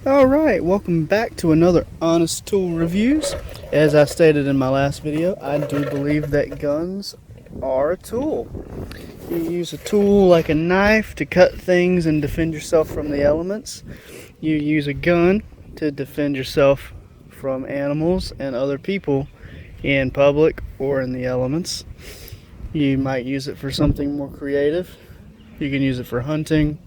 Alright, welcome back to another Honest Tool Reviews. As I stated in my last video, I do believe that guns are a tool. You use a tool like a knife to cut things and defend yourself from the elements. You use a gun to defend yourself from animals and other people in public or in the elements. You might use it for something more creative. You can use it for hunting.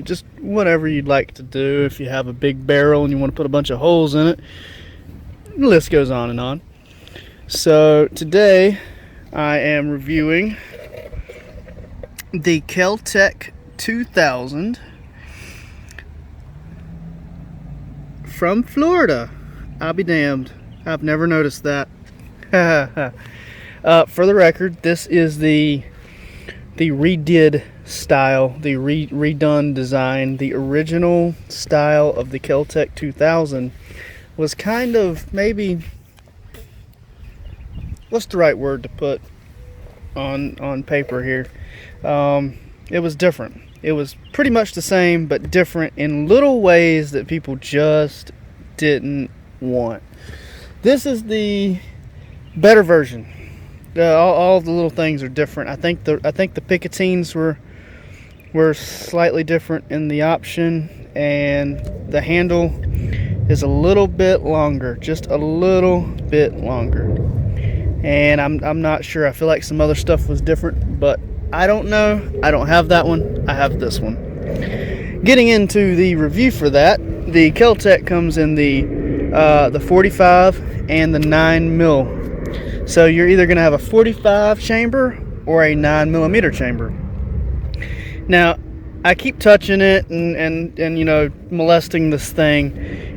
Just whatever you'd like to do. If you have a big barrel and you want to put a bunch of holes in it, the list goes on and on. So today I am reviewing the Kel Tec 2000 from Florida. I'll be damned. I've never noticed that. For the record, this is the redid style, the redone design. The original style of the Kel Tec 2000 was kind of, maybe, what's the right word to put on paper here? It was different. It was pretty much the same, but different in little ways that people just didn't want. This is the better version. All the little things are different. I think the picotines were slightly different in the option, and the handle is a little bit longer, just a little bit longer. And I'm not sure. I feel like some other stuff was different, but I don't know. I don't have that one. I have this one. Getting into the review for that, the Kel Tec comes in the 45 and the 9mm. So you're either going to have a 45 chamber or a 9mm chamber. Now, I keep touching it and molesting this thing,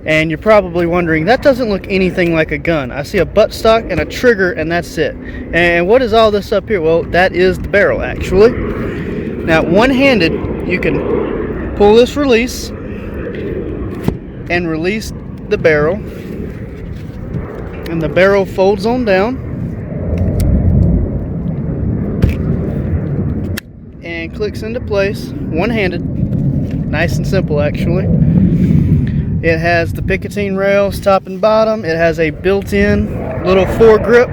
and you're probably wondering, that doesn't look anything like a gun. I see a buttstock and a trigger, and that's it. And what is all this up here? Well, that is the barrel, actually. Now, one-handed, you can pull this release and release the barrel, and the barrel folds on down and clicks into place, one-handed. Nice and simple, actually. It has the picotine rails top and bottom. It has a built-in little foregrip.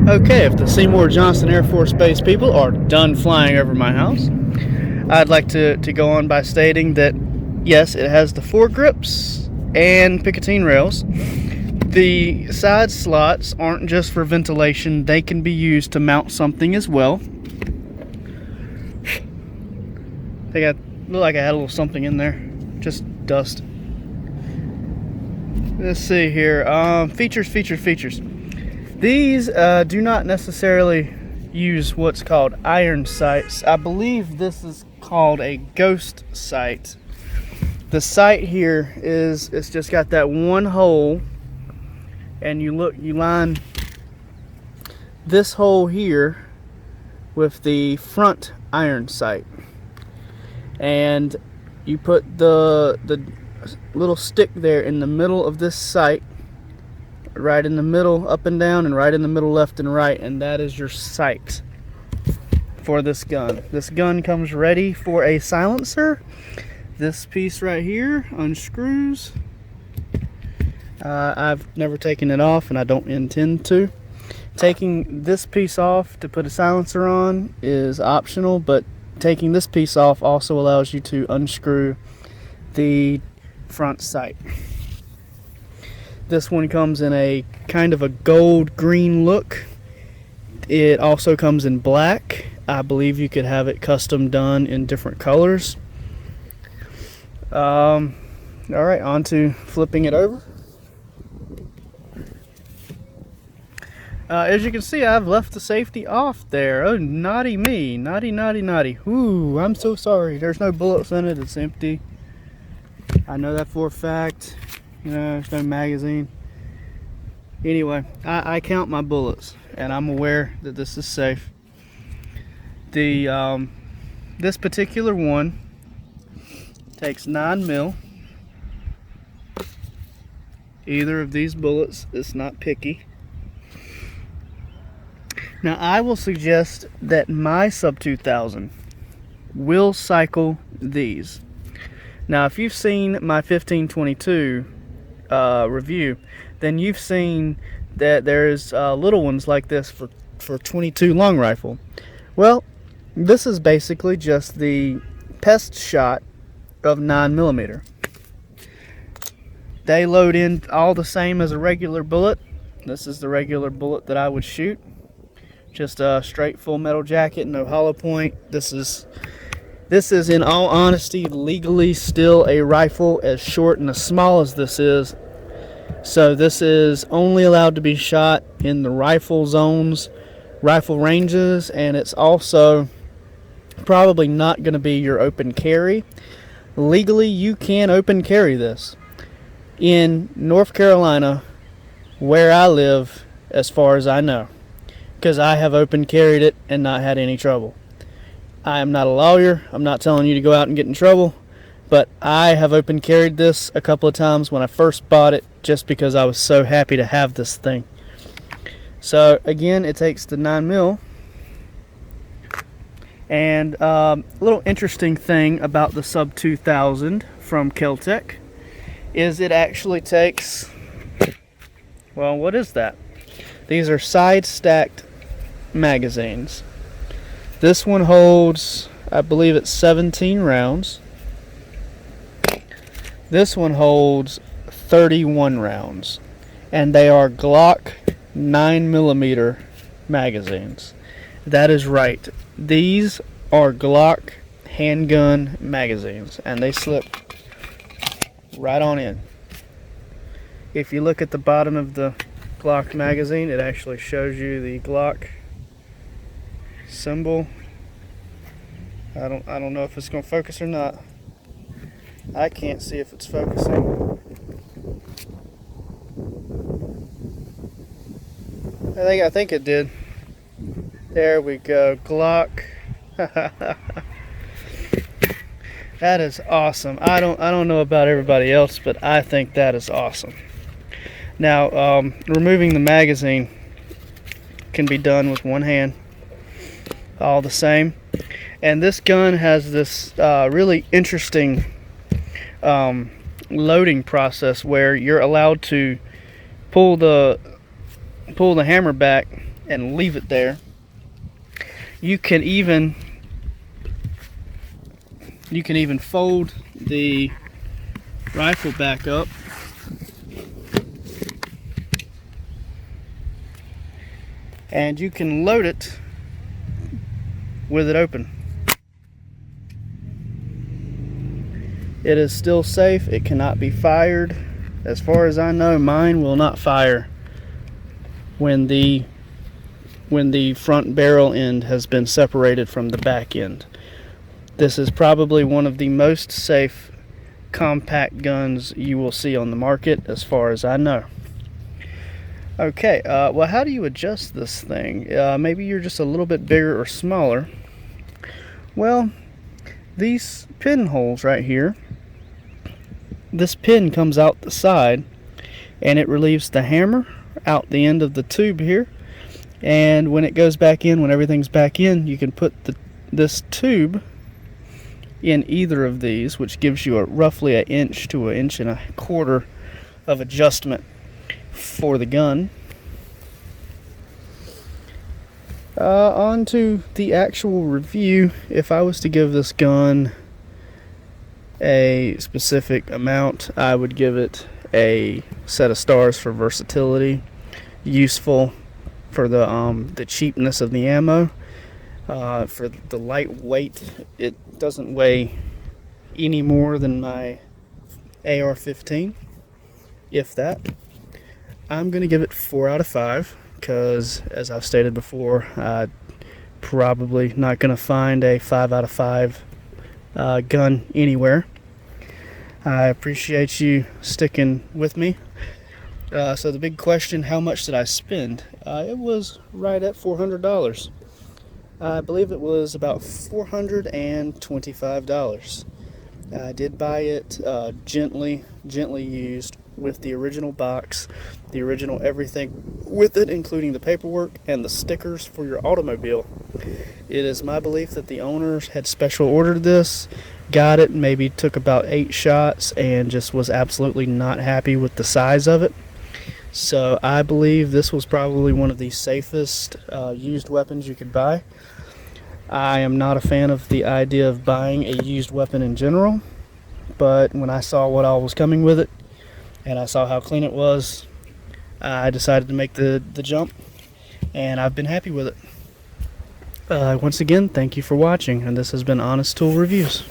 Okay, if the Seymour Johnson Air Force Base people are done flying over my house, I'd like to go on by stating that yes, it has the foregrips and picotine rails. The side slots aren't just for ventilation. They can be used to mount something as well. Looked like I had a little something in there, just dust. Let's see here. Features. These do not necessarily use what's called iron sights. I believe this is called a ghost sight. The sight here it's just got that one hole, and you line this hole here with the front iron sight, and you put the little stick there in the middle of this sight, right in the middle up and down, and right in the middle left and right, and that is your sight for this gun. This gun comes ready for a silencer. This piece right here unscrews. I've never taken it off, and I don't intend to. Taking this piece off to put a silencer on is optional, but taking this piece off also allows you to unscrew the front sight. This one comes in a kind of a gold green look. It also comes in black. I believe you could have it custom done in different colors. Alright, on to flipping it over. As you can see, I've left the safety off there. Oh, naughty me. Naughty. Ooh, I'm so sorry. There's no bullets in it. It's empty. I know that for a fact. There's no magazine. Anyway, I count my bullets, and I'm aware that this is safe. This particular one takes 9mm. Either of these bullets is not picky. Now, I will suggest that my sub 2000 will cycle these. Now, if you've seen my 1522 review, then you've seen that there's little ones like this for 22 long rifle. Well, this is basically just the pest shot of 9mm. They load in all the same as a regular bullet. This is the regular bullet that I would shoot. Just a straight full metal jacket, no hollow point. This is in all honesty legally still a rifle, as short and as small as this is. So this is only allowed to be shot in the rifle zones, rifle ranges, and it's also probably not going to be your open carry. Legally, you can open carry this. In North Carolina, where I live, as far as I know, because I have open carried it and not had any trouble. I am not a lawyer. I'm not telling you to go out and get in trouble, but I have open carried this a couple of times when I first bought it, just because I was so happy to have this thing. So again, it takes the 9mm. And a little interesting thing about the Sub 2000 from Kel Tec is it actually takes, well, what is that? These are side stacked magazines. This one holds, I believe it's 17 rounds. This one holds 31 rounds. And they are Glock 9mm magazines. That is right. These are Glock handgun magazines, and they slip right on in. If you look at the bottom of the Glock magazine, it actually shows you the Glock symbol. I don't know if it's going to focus or not. I can't see if it's focusing. I think it did. There we go, Glock. That is awesome. I don't know about everybody else, but I think that is awesome. Now, removing the magazine can be done with one hand, all the same. And this gun has this really interesting loading process where you're allowed to pull the hammer back and leave it there. You can even fold the rifle back up and you can load it with it open. It is still safe. It cannot be fired. As far as I know, mine will not fire when the front barrel end has been separated from the back end. This is probably one of the most safe compact guns you will see on the market, as far as I know. Okay, well, how do you adjust this thing? Maybe you're just a little bit bigger or smaller. Well, these pinholes right here, this pin comes out the side and it relieves the hammer out the end of the tube here. And when it goes back in, when everything's back in, you can put this tube in either of these, which gives you roughly an inch to an inch and a quarter of adjustment for the gun. On to the actual review. If I was to give this gun a specific amount, I would give it a set of stars for versatility, useful for the cheapness of the ammo, for the lightweight. It doesn't weigh any more than my AR-15, if that. I'm going to give it 4 out of 5 because, as I've stated before, I'm probably not going to find a 5 out of 5 gun anywhere. I appreciate you sticking with me. So the big question, how much did I spend? It was right at $400. I believe it was about $425. I did buy it gently used, with the original box, the original everything with it, including the paperwork and the stickers for your automobile. It is my belief that the owners had special ordered this got it, maybe took about 8 shots, and just was absolutely not happy with the size of it. So I believe this was probably one of the safest used weapons you could buy. I am not a fan of the idea of buying a used weapon in general, but when I saw what all was coming with it, and I saw how clean it was, I decided to make the jump, and I've been happy with it. Once again, thank you for watching, and this has been Honest Tool Reviews.